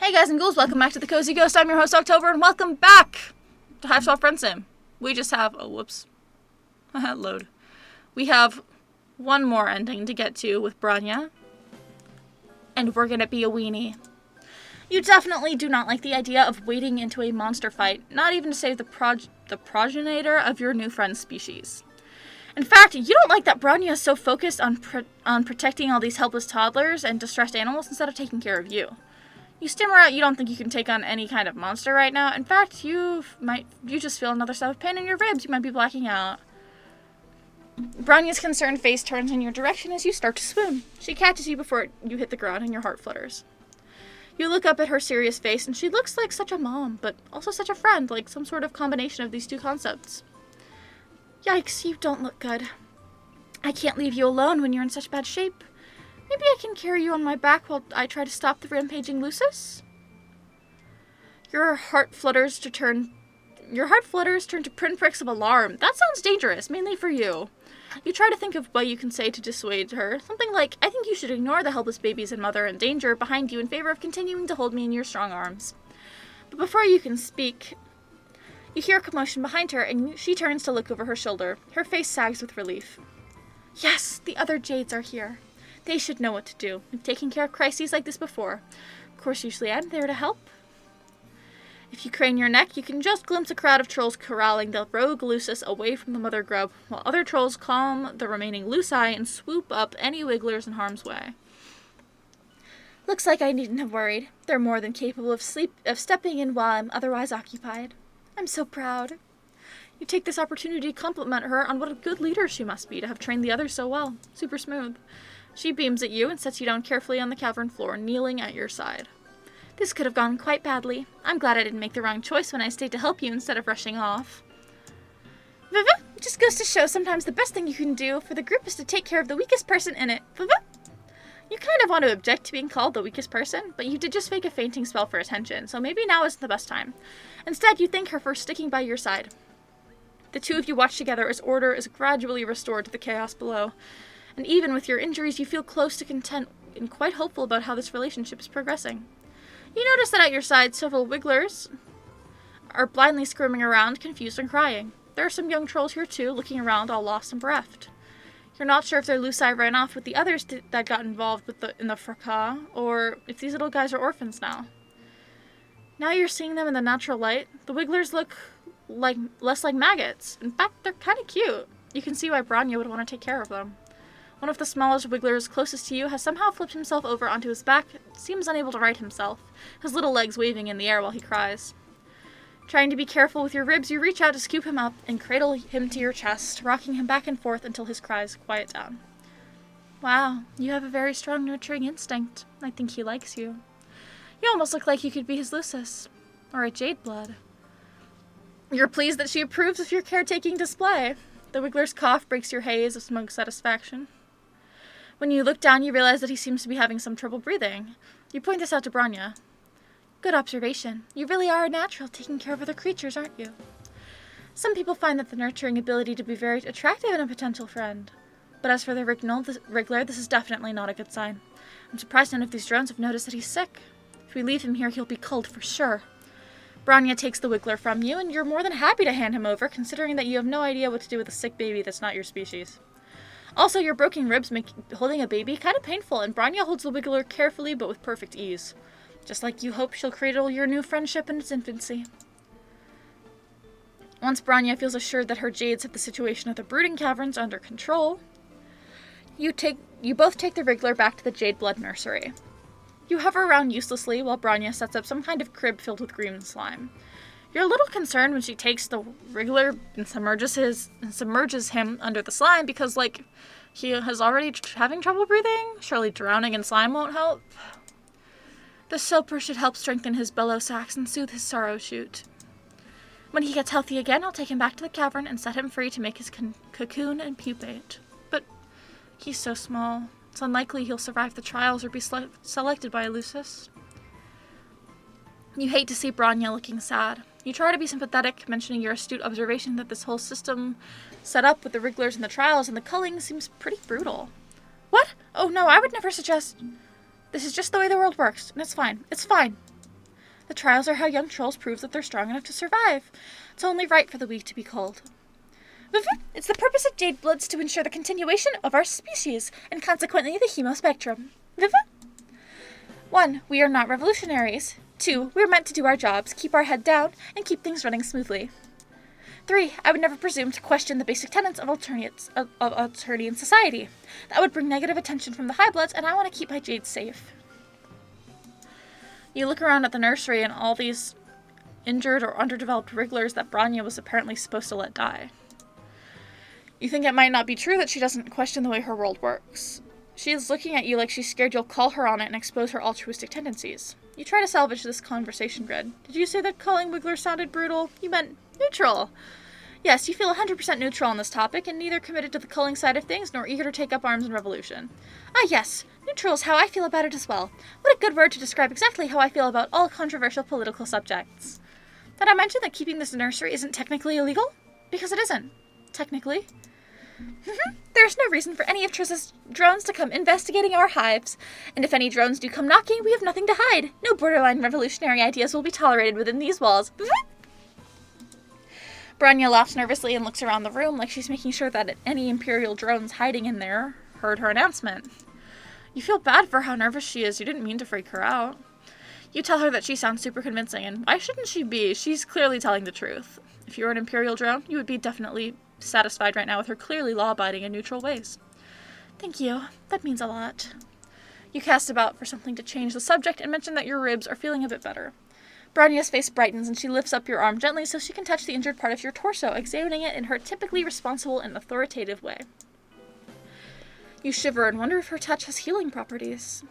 Hey guys and ghouls, welcome back to the Cozy Ghost. I'm your host October, and welcome back to Hiveswap Friendsim. We just have, load. We have one more ending to get to with Bronya, and we're gonna be a weenie. You definitely do not like the idea of wading into a monster fight, not even to save the progenitor of your new friend's species. In fact, you don't like that Bronya is so focused on protecting all these helpless toddlers and distressed animals instead of taking care of you. You stammer out you don't think you can take on any kind of monster right now. In fact, you just feel another set of pain in your ribs. You might be blacking out. Bronya's concerned face turns in your direction as you start to swoon. She catches you before you hit the ground and your heart flutters. You look up at her serious face and she looks like such a mom, but also such a friend, like some sort of combination of these two concepts. Yikes, you don't look good. I can't leave you alone when you're in such bad shape. Maybe I can carry you on my back while I try to stop the rampaging Lucis? Your heart flutters turn to pinpricks of alarm. That sounds dangerous, mainly for you. You try to think of what you can say to dissuade her. Something like, I think you should ignore the helpless babies and mother in danger behind you in favor of continuing to hold me in your strong arms. But before you can speak, you hear a commotion behind her, and she turns to look over her shoulder. Her face sags with relief. Yes, the other Jades are here. They should know what to do. We've taken care of crises like this before. Of course, usually I'm there to help. If you crane your neck, you can just glimpse a crowd of trolls corralling the rogue Lucis away from the mother grub, while other trolls calm the remaining Luci and swoop up any wigglers in harm's way. Looks like I needn't have worried. They're more than capable of stepping in while I'm otherwise occupied. I'm so proud. You take this opportunity to compliment her on what a good leader she must be to have trained the others so well. Super smooth. She beams at you and sets you down carefully on the cavern floor, kneeling at your side. This could have gone quite badly. I'm glad I didn't make the wrong choice when I stayed to help you instead of rushing off. Viva, it just goes to show sometimes the best thing you can do for the group is to take care of the weakest person in it. Viva? You kind of want to object to being called the weakest person, but you did just fake a fainting spell for attention, so maybe now isn't the best time. Instead, you thank her for sticking by your side. The two of you watch together as order is gradually restored to the chaos below. And even with your injuries, you feel close to content and quite hopeful about how this relationship is progressing. You notice that at your side, several wigglers are blindly squirming around, confused and crying. There are some young trolls here too, looking around all lost and bereft. You're not sure if their Luci ran off with the others that got involved in the fracas, or if these little guys are orphans now. Now you're seeing them in the natural light. The wigglers look less like maggots. In fact, they're kind of cute. You can see why Bronya would want to take care of them. One of the smallest wigglers closest to you has somehow flipped himself over onto his back, seems unable to right himself, his little legs waving in the air while he cries. Trying to be careful with your ribs, you reach out to scoop him up and cradle him to your chest, rocking him back and forth until his cries quiet down. Wow, you have a very strong nurturing instinct. I think he likes you. You almost look like you could be his Lucis, or a Jade blood. You're pleased that she approves of your caretaking display. The wiggler's cough breaks your haze of smug satisfaction. When you look down, you realize that he seems to be having some trouble breathing. You point this out to Bronya. Good observation. You really are a natural taking care of other creatures, aren't you? Some people find that the nurturing ability to be very attractive in a potential friend. But as for the wriggler, this is definitely not a good sign. I'm surprised none of these drones have noticed that he's sick. If we leave him here, he'll be culled for sure. Bronya takes the wiggler from you, and you're more than happy to hand him over, considering that you have no idea what to do with a sick baby that's not your species. Also, your broken ribs make holding a baby kind of painful, and Bronya holds the wiggler carefully but with perfect ease. Just like you hope she'll cradle your new friendship in its infancy. Once Bronya feels assured that her Jades have the situation at the brooding caverns under control, you both take the wriggler back to the Jade Blood Nursery. You hover around uselessly while Bronya sets up some kind of crib filled with green slime. You're a little concerned when she takes the wriggler and submerges him under the slime because, he is already having trouble breathing. Surely drowning in slime won't help. The soaper should help strengthen his bellow sacs and soothe his sorrow shoot. When he gets healthy again, I'll take him back to the cavern and set him free to make his cocoon and pupate. But he's so small. It's unlikely he'll survive the trials or be selected by a Lucis. You hate to see Bronya looking sad. You try to be sympathetic, mentioning your astute observation that this whole system set up with the wrigglers and the trials and the culling seems pretty brutal. What? Oh no, I would never suggest... This is just the way the world works, and it's fine. It's fine. The trials are how young trolls prove that they're strong enough to survive. It's only right for the weak to be culled. It's the purpose of Jade Bloods to ensure the continuation of our species, and consequently the hemospectrum. 1. We are not revolutionaries. 2. We are meant to do our jobs, keep our head down, and keep things running smoothly. 3. I would never presume to question the basic tenets of Alternian society. That would bring negative attention from the High Bloods, and I want to keep my Jades safe. You look around at the nursery and all these injured or underdeveloped wrigglers that Bronya was apparently supposed to let die. You think it might not be true that she doesn't question the way her world works. She is looking at you like she's scared you'll call her on it and expose her altruistic tendencies. You try to salvage this conversation grid. Did you say that calling wigglers sounded brutal? You meant neutral. Yes, you feel 100% neutral on this topic, and neither committed to the culling side of things, nor eager to take up arms in revolution. Ah yes, neutral is how I feel about it as well. What a good word to describe exactly how I feel about all controversial political subjects. Did I mention that keeping this nursery isn't technically illegal? Because it isn't. Technically. There's no reason for any of Triss's drones to come investigating our hives. And if any drones do come knocking, we have nothing to hide. No borderline revolutionary ideas will be tolerated within these walls. Bronya laughs nervously and looks around the room like she's making sure that any Imperial drones hiding in there heard her announcement. You feel bad for how nervous she is. You didn't mean to freak her out. You tell her that she sounds super convincing, and why shouldn't she be? She's clearly telling the truth. If you were an Imperial drone, you would be definitely satisfied right now with her clearly law-abiding and neutral ways. Thank you. That means a lot. You cast about for something to change the subject and mention that your ribs are feeling a bit better. Bronya's face brightens and she lifts up your arm gently so she can touch the injured part of your torso, examining it in her typically responsible and authoritative way. You shiver and wonder if her touch has healing properties.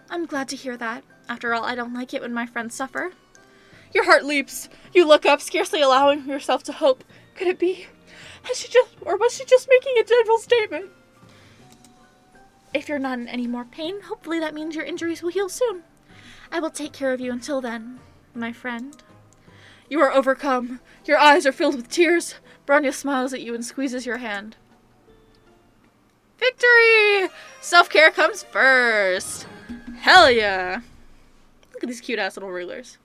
I'm glad to hear that. After all, I don't like it when my friends suffer. Your heart leaps. You look up, scarcely allowing yourself to hope. Could it be? Was she just making a general statement? If you're not in any more pain, hopefully that means your injuries will heal soon. I will take care of you until then, my friend. You are overcome. Your eyes are filled with tears. Bronya smiles at you and squeezes your hand. Victory! Self-care comes first. Hell yeah. Look at these cute-ass little rulers.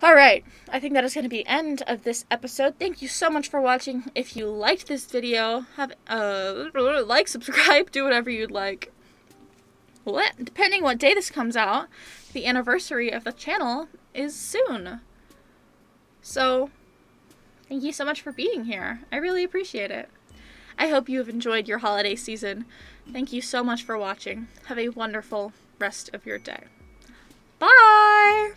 Alright, I think that is going to be the end of this episode. Thank you so much for watching. If you liked this video, like, subscribe, do whatever you'd like. Well, depending what day this comes out, the anniversary of the channel is soon. So, thank you so much for being here. I really appreciate it. I hope you have enjoyed your holiday season. Thank you so much for watching. Have a wonderful rest of your day. Bye!